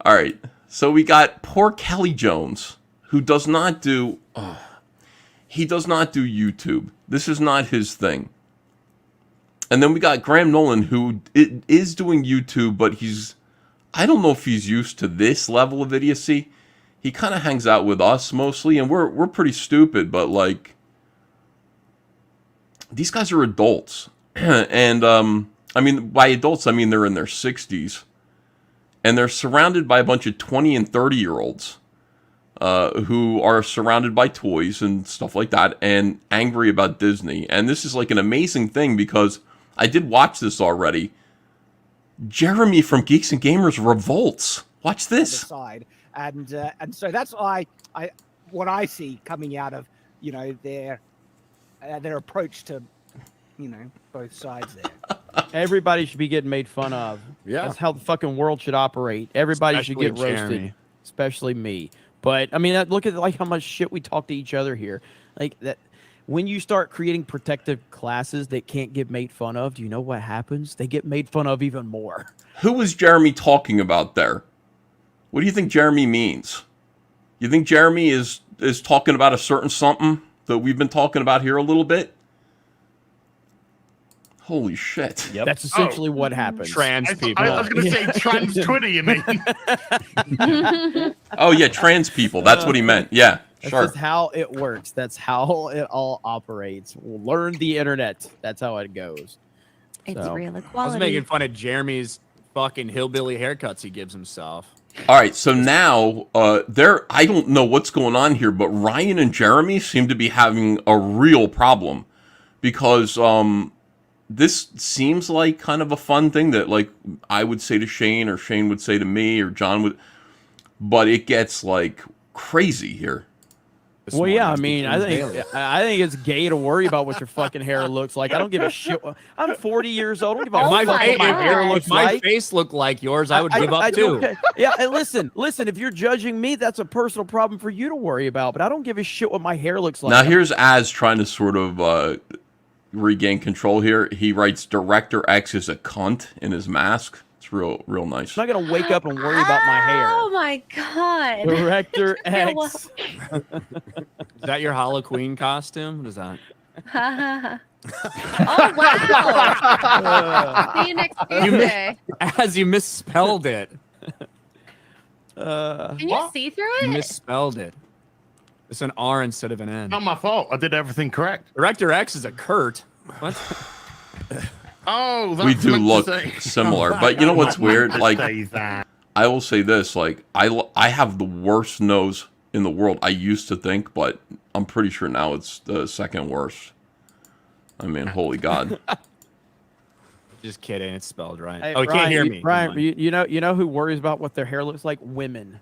All right, so we got poor Kelly Jones, who does not do he does not do YouTube. This is not his thing. And then we got Graham Nolan, who is doing YouTube, but I don't know if he's used to this level of idiocy. He kind of hangs out with us mostly, and we're pretty stupid, but like these guys are adults. And I mean, by adults, I mean they're in their 60s. And they're surrounded by a bunch of 20 and 30-year-olds who are surrounded by toys and stuff like that and angry about Disney. And this is like an amazing thing because I did watch this already. Jeremy from Geeks and Gamers revolts. Watch this. Side. And so that's what I see coming out of, you know, their approach to, you know, both sides there. Everybody should be getting made fun of. Yeah. That's how the fucking world should operate. Everybody should get roasted, especially me. But I mean, look at like how much shit we talk to each other here. Like that, when you start creating protective classes that can't get made fun of, do you know what happens? They get made fun of even more. Who was Jeremy talking about there? What do you think Jeremy means? You think Jeremy is talking about a certain something that we've been talking about here a little bit? Holy shit. Yep. That's essentially what happens. Trans people. I was going to say trans Twitter, you mean? Oh, yeah, trans people. That's what he meant. Yeah, that's sure. That's how it works. That's how it all operates. We'll learn the internet. That's how it goes. It's real equality. I was making fun of Jeremy's fucking hillbilly haircuts he gives himself. All right, so now, I don't know what's going on here, but Ryan and Jeremy seem to be having a real problem because, this seems like kind of a fun thing that like I would say to Shane or Shane would say to me or John would, but it gets like crazy here. Well, yeah, I mean, I think it's gay to worry about what your fucking hair looks like. I don't give a shit. I'm 40 years old. I don't give a fuck what my hair looks like. My face looked like yours. I would give up too. Yeah, and listen. If you're judging me, that's a personal problem for you to worry about. But I don't give a shit what my hair looks like. Now here's Az trying to sort of regain control here. He writes Director X is a cunt in his mask. It's real nice. I'm not gonna wake up and worry about my hair. Oh my god. Director X. Is that your Halloween costume? What is that? Oh wow. Phoenix Tuesday. As you misspelled it. Can you see through it? You misspelled it. It's an R instead of an N. Not my fault. I did everything correct. Director X is a Kurt. What? Oh, that's we do look similar, but you know what's weird? Like, I will say this: like, I have the worst nose in the world. I used to think, but I'm pretty sure now it's the second worst. I mean, holy God. Just kidding. It's spelled right. Hey, Oh, he can't hear me. Ryan, you know who worries about what their hair looks like? Women.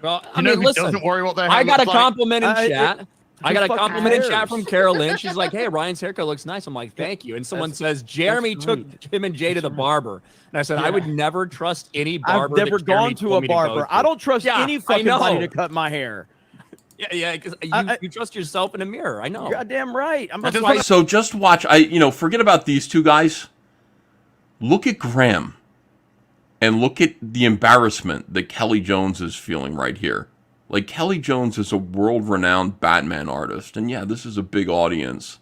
Well, I You know mean, who listen. doesn't worry what their hair I got a looks like? compliment in chat. I got a fucking compliment in cares? chat from Carol Lynn. She's like, "Hey, Ryan's haircut looks nice." I'm like, "Thank you." And someone says, "Jeremy took him and Jay to the barber," and I said, "I would never trust any barber." I've never that Jeremy gone to told a me go barber. to. I don't trust Yeah, any I fucking know. body to cut my hair. Yeah, because you trust yourself in a mirror. I know. You're goddamn right. So just watch. Forget about these two guys. Look at Graham, and look at the embarrassment that Kelly Jones is feeling right here. Like, Kelly Jones is a world-renowned Batman artist, and yeah, this is a big audience,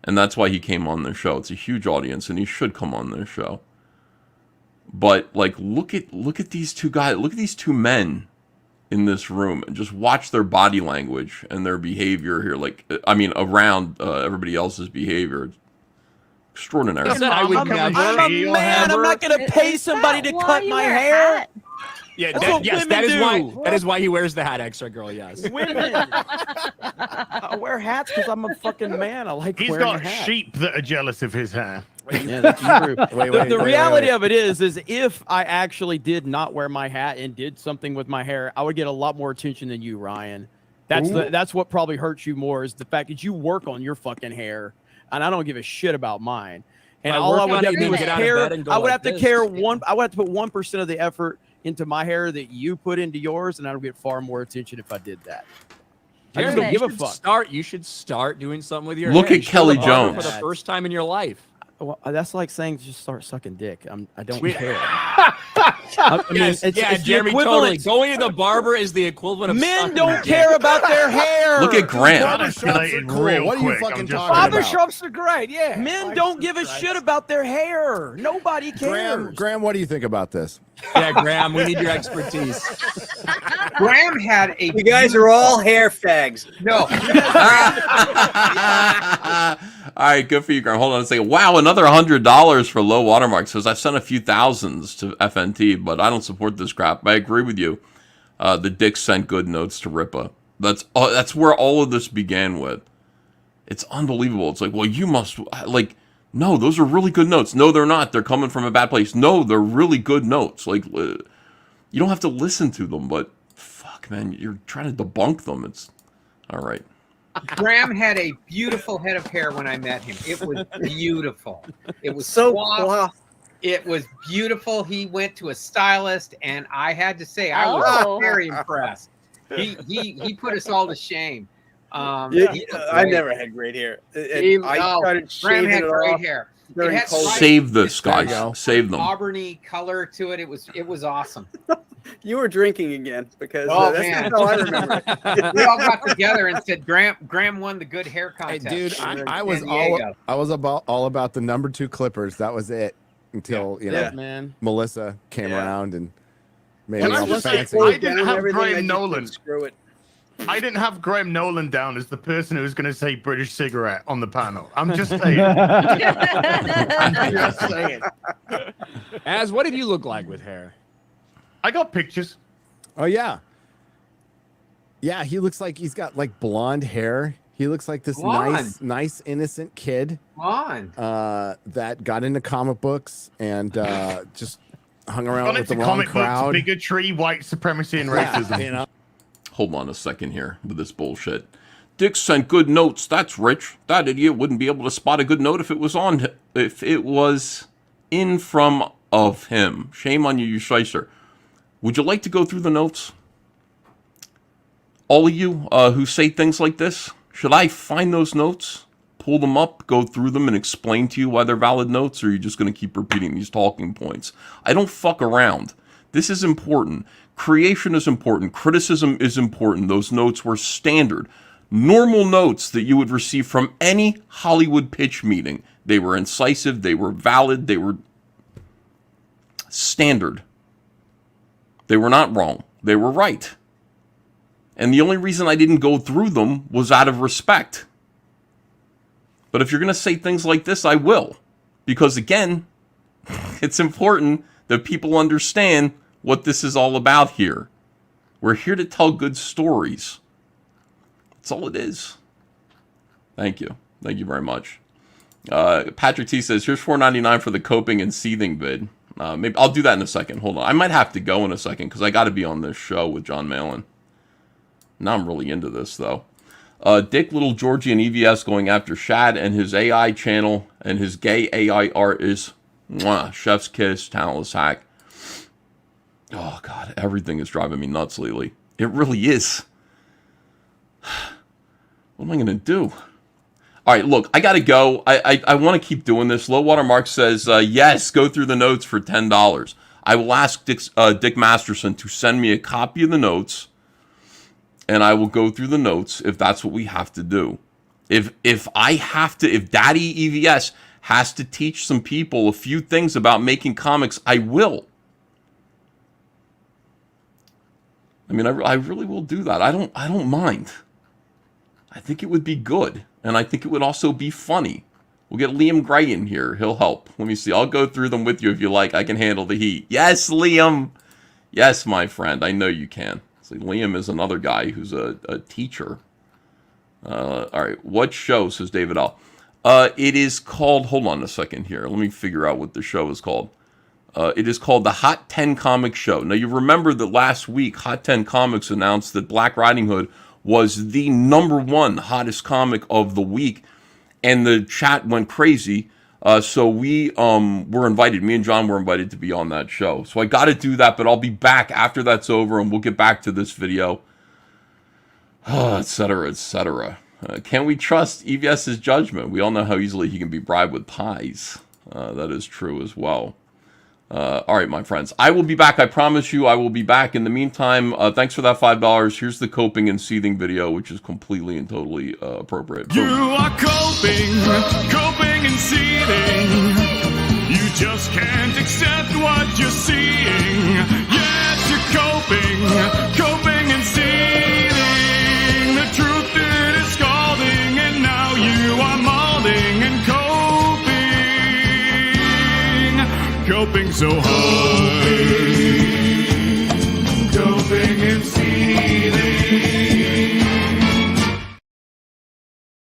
and that's why he came on their show. It's a huge audience, and he should come on their show. But like, look at these two guys. Look at these two men in this room, and just watch their body language and their behavior here. Like, I mean, around everybody else's behavior. Extraordinary. I'm a man. I'm not gonna pay somebody to cut my hair. Yeah, That's what women that is do. why that is why he wears the hat, extra girl. Yes. Women. I wear hats because I'm a fucking man. I like He's wearing got a hat. sheep that are jealous of his hair. Yeah, that's true. The reality of it is if I actually did not wear my hat and did something with my hair, I would get a lot more attention than you, Ryan. That's what probably hurts you more is the fact that you work on your fucking hair, and I don't give a shit about mine. And all I would have to do is care. I would have to care one. I would have to put 1% of the effort into my hair that you put into yours, and I would get far more attention if I did that. I just don't give a fuck. You should start doing something with your Look hair. at Kelly Jones for the first time in your life. Well, that's like saying just start sucking dick. I don't Sweet. care. It's Jeremy, totally. Going to the barber is the equivalent of men sucking don't dick. care about their hair. Look at Graham. What are you fucking talking about? Barbershops are great, yeah. Men don't give a shit about their hair. Nobody cares. Graham, what do you think about this? Yeah, Graham, we need your expertise. Graham had a. You guys are all hair fags. No. All right, good for you, Graham. Hold on a second. Wow, another $100 for low watermark. Says I've sent a few thousands to FNT, but I don't support this crap. I agree with you. The Dick sent good notes to Ripa. That's where all of this began with. It's unbelievable. It's like, well, you must like. No, those are really good notes. No, they're not. They're coming from a bad place. No, they're really good notes. Like, you don't have to listen to them, but fuck, man, you're trying to debunk them. It's all right. Graham had a beautiful head of hair when I met him. It was beautiful. It was So suave. It was beautiful. He went to a stylist, and I had to say I was very impressed. He put us all to shame. I never had great hair. I started Graham shaving had it great off hair. during It had COVID. Save this, guys. Save them. Auburny color to it. It was awesome. You were drinking again because that's man, how I remember it. we all got together and said Graham won the good hair contest. Hey, dude, I was San Diego. all about the number 2 Clippers. That was it until man. Melissa came around and made Can me I all just say, fancy. I didn't have Everything, I Graham just Nolan. Screw it. I didn't have Graham Nolan down as the person who was going to say British cigarette on the panel. I'm just saying. I'm just saying. Az, what did you look like with hair? I got pictures. Oh yeah. Yeah, he looks like he's got like blonde hair. He looks like this nice innocent kid. Blonde. That got into comic books and just hung around Got with the into wrong comic crowd. books, bigotry, white supremacy, and racism. You know? Hold on a second here with this bullshit. Dick sent good notes. That's rich. That idiot wouldn't be able to spot a good note if it was in from of him. Shame on you, you shyster. Would you like to go through the notes? All of you who say things like this, should I find those notes, pull them up, go through them, and explain to you why they're valid notes, or are you just going to keep repeating these talking points? I don't fuck around. This is important. Creation is important. Criticism is important. Those notes were standard. Normal notes that you would receive from any Hollywood pitch meeting. They were incisive. They were valid. They were standard. They were not wrong. They were right. And the only reason I didn't go through them was out of respect. But if you're going to say things like this, I will. Because again, it's important that people understand what this is all about here. We're here to tell good stories. That's all it is. Thank you. Thank you very much. Patrick T says, here's $4.99 for the coping and seething vid. Maybe I'll do that in a second. Hold on. I might have to go in a second because I got to be on this show with John Malin. Now I'm really into this, though. Dick Little Georgie and EVS going after Shad and his AI channel and his gay AI art is chef's kiss, talentless hack. Oh, God. Everything is driving me nuts lately. It really is. What am I going to do? All right, look, I got to go. I want to keep doing this. Low Water Mark says, yes, go through the notes for $10. I will ask Dick Masterson to send me a copy of the notes, and I will go through the notes if that's what we have to do. If Daddy EVS has to teach some people a few things about making comics, I will. I mean, I really will do that. I don't mind. I think it would be good. And I think it would also be funny. We'll get Liam Gray in here. He'll help. Let me see. I'll go through them with you if you like. I can handle the heat. Yes, Liam. Yes, my friend. I know you can. See, Liam is another guy who's a teacher. All right. What show, says David L. It is called... Hold on a second here. Let me figure out what the show is called. It is called the Hot 10 Comics Show. Now, you remember that last week, Hot 10 Comics announced that Black Riding Hood was the #1 hottest comic of the week, and the chat went crazy. So we were invited. Me and John were invited to be on that show. So I got to do that, but I'll be back after that's over, and we'll get back to this video, etc., etc. Can we trust EVS's judgment? We all know how easily he can be bribed with pies. That is true as well. All right, my friends. I will be back. I promise you I will be back. In the meantime, thanks for that $5. Here's the coping and seething video, which is completely and totally appropriate. You are coping and seething. You just can't accept what you're seeing. Yes, you're coping and seething. The truth it is scalding, and now you are molding and coping so hard.